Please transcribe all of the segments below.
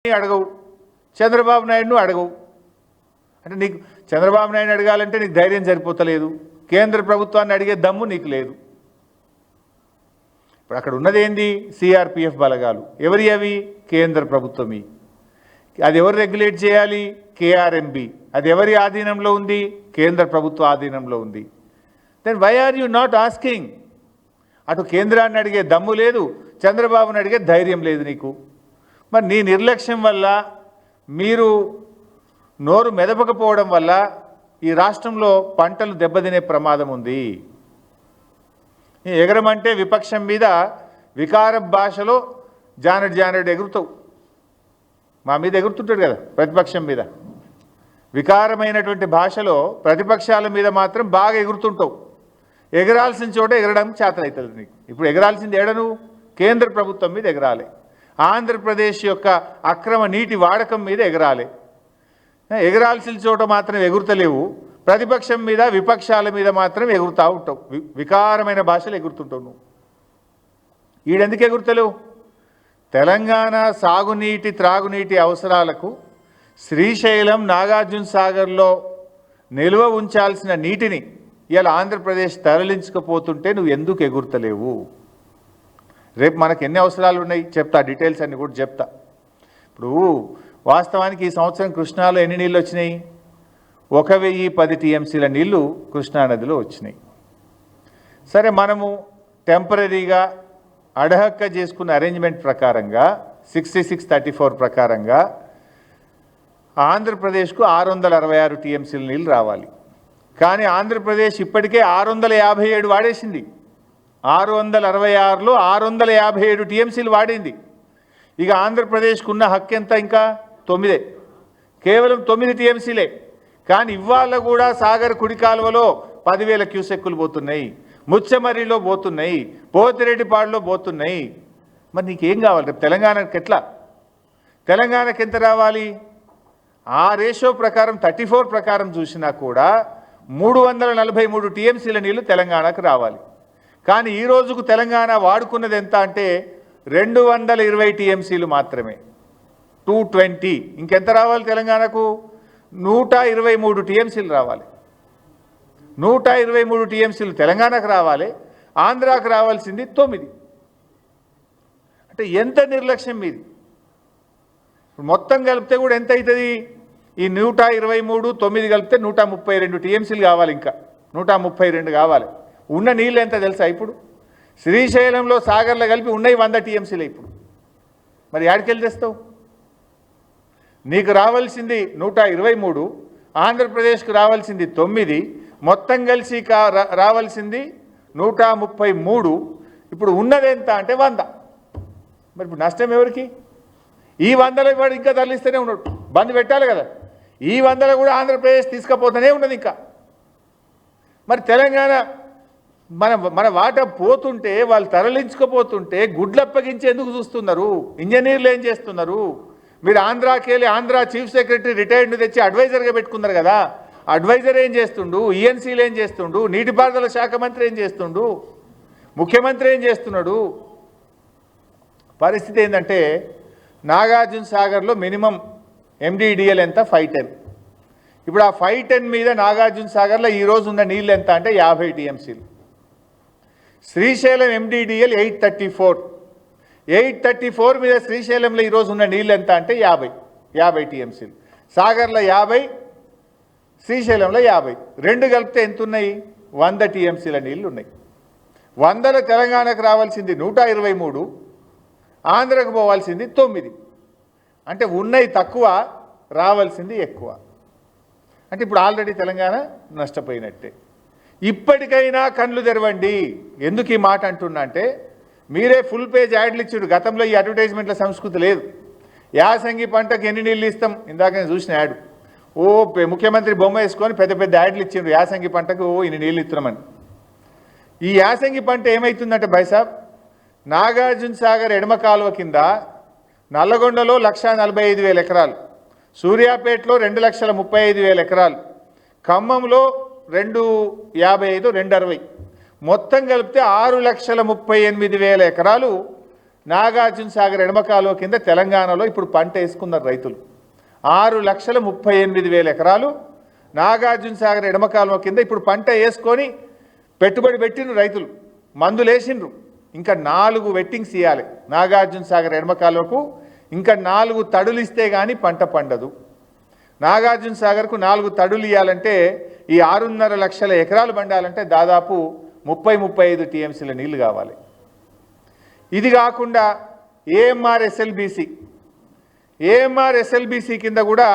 అడగవు, చంద్రబాబు నాయుడును అడగవు. అంటే నీకు చంద్రబాబు నాయుడు అడగాలంటే నీకు ధైర్యం సరిపోతలేదు, కేంద్ర ప్రభుత్వాన్ని అడిగే దమ్ము నీకు లేదు. ఇప్పుడు అక్కడ ఉన్నది ఏంది? సిఆర్పిఎఫ్ బలగాలు. ఎవరి అవి? కేంద్ర ప్రభుత్వమి. అది ఎవరు రెగ్యులేట్ చేయాలి? కేఆర్ఎంబి. అది ఎవరి ఆధీనంలో ఉంది? కేంద్ర ప్రభుత్వ ఆధీనంలో ఉంది. Then why are you not asking? అటు కేంద్రాన్ని అడిగే దమ్ము లేదు, చంద్రబాబుని అడిగే ధైర్యం లేదు నీకు. మరి నీ నిర్లక్ష్యం వల్ల, మీరు నోరు మెదపకపోవడం వల్ల ఈ రాష్ట్రంలో పంటలు దెబ్బతినే ప్రమాదం ఉంది. ఎగరమంటే విపక్షం మీద వికార భాషలో జానెడు ఎగురుతావు. మా మీద ఎగురుతుంటాడు కదా ప్రతిపక్షం మీద. వికారమైనటువంటి భాషలో ప్రతిపక్షాల మీద మాత్రం బాగా ఎగురుతుంటావు. ఎగరాల్సిన చోట ఎగరడం చేతనవుతుంది నీకు. ఇప్పుడు ఎగరాల్సింది ఏడను? కేంద్ర ప్రభుత్వం మీద ఎగరాలి, ఆంధ్రప్రదేశ్ యొక్క అక్రమ నీటి వాడకం మీద ఎగరాలి. ఎగరాల్సిన చోట మాత్రం ఎగురుతలేవు, ప్రతిపక్షం మీద విపక్షాల మీద మాత్రం ఎగురుతూ ఉంటావు. వికారమైన భాషలు ఎగురుతుంటావు నువ్వు. ఈడెందుకు ఎగురుతలేవు? తెలంగాణ సాగునీటి త్రాగునీటి అవసరాలకు శ్రీశైలం నాగార్జున సాగర్లో నిల్వ ఉంచాల్సిన నీటిని ఇలా ఆంధ్రప్రదేశ్ తరలించకపోతుంటే నువ్వు ఎందుకు ఎగురుతలేవు? రేపు మనకు ఎన్ని అవసరాలు ఉన్నాయి చెప్తా, డీటెయిల్స్ అన్నీ కూడా చెప్తా. ఇప్పుడు వాస్తవానికి ఈ సంవత్సరం కృష్ణాలో ఎన్ని నీళ్ళు వచ్చినాయి? 1010 టీఎంసీల నీళ్లు కృష్ణానదిలో వచ్చినాయి. సరే, మనము టెంపరీగా అడహక్క చేసుకున్న అరేంజ్మెంట్ ప్రకారంగా 6634 ప్రకారంగా ఆంధ్రప్రదేశ్కు 666 టీఎంసీల నీళ్ళు రావాలి. కానీ ఆంధ్రప్రదేశ్ ఇప్పటికే 657 వాడేసింది. 666లో 657 టీఎంసీలు వాడింది. ఇక ఆంధ్రప్రదేశ్కు ఉన్న హక్కు ఎంత? ఇంకా 9, కేవలం 9 టీఎంసీలే. కానీ ఇవాళ కూడా సాగర్ కుడి కాలువలో 10,000 క్యూసెక్కులు పోతున్నాయి, ముచ్చమర్రిలో పోతున్నాయి, పోతిరెడ్డిపాడులో పోతున్నాయి. మరి నీకేం కావాలి రేపు తెలంగాణకి? ఎట్లా తెలంగాణకి ఎంత రావాలి? ఆ రేషియో ప్రకారం 34 ప్రకారం చూసినా కూడా 343 టీఎంసీల నీళ్లు తెలంగాణకు రావాలి. కానీ ఈ రోజుకు తెలంగాణ వాడుకున్నది ఎంత అంటే 220 టీఎంసీలు మాత్రమే, 220. ఇంకెంత రావాలి తెలంగాణకు? 123 టీఎంసీలు రావాలి. 123 టీఎంసీలు తెలంగాణకు రావాలి, ఆంధ్రాకు రావాల్సింది 9. అంటే ఎంత నిర్లక్ష్యం మీది? మొత్తం కలిపితే కూడా ఎంత అవుతుంది? ఈ 123, 9 కలిపితే 132 టీఎంసీలు కావాలి. ఇంకా 132 కావాలి. ఉన్న నీళ్ళు ఎంత తెలుసా? ఇప్పుడు శ్రీశైలంలో సాగర్లో కలిపి ఉన్నాయి 100 టీఎంసీలు. ఇప్పుడు మరి యాడికెళ్ళి తెస్తావు? నీకు రావాల్సింది 123, ఆంధ్రప్రదేశ్కు రావాల్సింది 9, మొత్తం కలిసి రావాల్సింది 133. ఇప్పుడు ఉన్నది ఎంత అంటే 100. మరి ఇప్పుడు నష్టం ఎవరికి? ఈ 100లో వాడు ఇంకా తరలిస్తూనే ఉన్నాడు, బంద్ పెట్టాలి కదా. ఈ 100లో కూడా ఆంధ్రప్రదేశ్ తీసుకుపోతూనే ఉన్నది ఇంకా. మరి తెలంగాణ మన వాటా పోతుంటే, వాళ్ళు తరలించుకుపోతుంటే గుడ్లప్పగించి ఎందుకు చూస్తున్నారు? ఇంజనీర్లు ఏం చేస్తున్నారు? మీరు ఆంధ్రాకి వెళ్ళి ఆంధ్ర చీఫ్ సెక్రటరీ రిటైర్డ్ తెచ్చి అడ్వైజర్గా పెట్టుకున్నారు కదా. అడ్వైజర్ ఏం చేస్తుండు? ఈఎన్సీలు ఏం చేస్తుండు? నీటిపారుదల శాఖ మంత్రి ఏం చేస్తుండు? ముఖ్యమంత్రి ఏం చేస్తున్నాడు? పరిస్థితి ఏంటంటే నాగార్జున సాగర్లో మినిమం ఎండిడిఎల్ ఎంత? 510. ఇప్పుడు ఆ 510 మీద నాగార్జున సాగర్లో ఈరోజు ఉన్న నీళ్ళు ఎంత అంటే 50 టీఎంసీలు. శ్రీశైలం ఎండిడిఎల్ 834 మీద శ్రీశైలంలో ఈరోజు ఉన్న నీళ్ళు ఎంత అంటే 50 టీఎంసీలు. సాగర్లో 50, శ్రీశైలంలో 50. రెండు కలిపితే ఎంత ఉన్నాయి? 100 టీఎంసీల నీళ్ళు ఉన్నాయి. 100లో తెలంగాణకు రావాల్సింది 123, ఆంధ్రకు పోవాల్సింది 9. అంటే ఉన్నాయి తక్కువ, రావాల్సింది ఎక్కువ. అంటే ఇప్పుడు ఆల్రెడీ తెలంగాణ నష్టపోయినట్టే. ఇప్పటికైనా కళ్ళు తెరవండి. ఎందుకు ఈ మాట అంటున్నా అంటే, మీరే ఫుల్ పేజ్ యాడ్లు ఇచ్చారు. గతంలో ఈ అడ్వర్టైజ్మెంట్ల సంస్కృతి లేదు. యాసంగి పంటకు ఎన్ని నీళ్ళు ఇస్తాం? ఇందాక నేను చూసిన యాడ్. ముఖ్యమంత్రి బొమ్మ వేసుకొని పెద్ద పెద్ద యాడ్లు ఇచ్చిండ్రు. యాసంగి పంటకు ఇన్ని నీళ్ళు ఇస్తున్నామని. ఈ యాసంగి పంట ఏమవుతుందంటే బైసాబ్, నాగార్జున సాగర్ ఎడమ కాలువ కింద నల్లగొండలో 1,45,000 ఎకరాలు, సూర్యాపేటలో 2,35,000 ఎకరాలు, ఖమ్మంలో 255, 260, మొత్తం కలిపితే 6,38,000 ఎకరాలు నాగార్జున సాగర్ ఎడమ కాలువ కింద తెలంగాణలో ఇప్పుడు పంట వేసుకున్నారు రైతులు. 6,38,000 ఎకరాలు నాగార్జున సాగర్ ఎడమ కాలువ కింద ఇప్పుడు పంట వేసుకొని పెట్టుబడి పెట్టిన రైతులు మందులు వేసిండ్రు. ఇంకా 4 వెట్టింగ్స్ ఇవ్వాలి నాగార్జున సాగర్ ఎడమ కాలువకు. ఇంకా 4 తడులు ఇస్తే కానీ పంట పండదు. నాగార్జున సాగర్కు 4 తడులు ఇవ్వాలంటే ఈ 6.5 లక్షల ఎకరాలు పండాలంటే దాదాపు 30-35 టీఎంసీల నీళ్లు కావాలి. ఇది కాకుండా ఏఎంఆర్ ఎస్ఎల్బీసీ కింద కూడా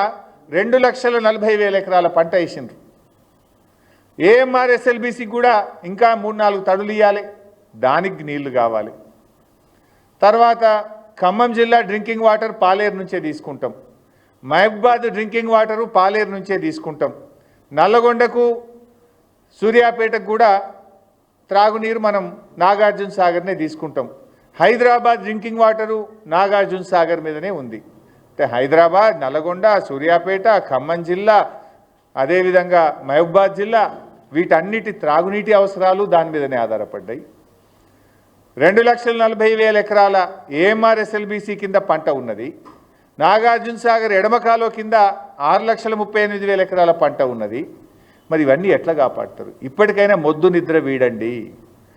2,40,000 ఎకరాల పంట వేసిండ్రు. ఏఎంఆర్ ఎస్ఎల్బీసీకి కూడా ఇంకా 3-4 తడులు ఇవ్వాలి, దానికి నీళ్లు కావాలి. తర్వాత ఖమ్మం జిల్లా డ్రింకింగ్ వాటర్ పాలేరు నుంచే తీసుకుంటాం. మహబూబాద్ డ్రింకింగ్ వాటరు పాలేరు నుంచే తీసుకుంటాం. నల్లగొండకు సూర్యాపేటకు కూడా త్రాగునీరు మనం నాగార్జున సాగర్నే తీసుకుంటాం. హైదరాబాద్ డ్రింకింగ్ వాటరు నాగార్జున సాగర్ మీదనే ఉంది. అంటే హైదరాబాద్, నల్లగొండ, సూర్యాపేట, ఖమ్మం జిల్లా, అదేవిధంగా మహబూబాద్ జిల్లా వీటన్నిటి త్రాగునీటి అవసరాలు దాని మీదనే ఆధారపడ్డాయి. 2,40,000 ఎకరాల ఏఎంఆర్ ఎస్ఎల్బీసీ కింద పంట ఉన్నది. నాగార్జున సాగర్ ఎడమ కాలువ కింద 6,38,000 ఎకరాల పంట ఉన్నది. మరి ఇవన్నీ ఎట్లా కాపాడతారు? ఇప్పటికైనా మొద్దు నిద్ర వీడండి.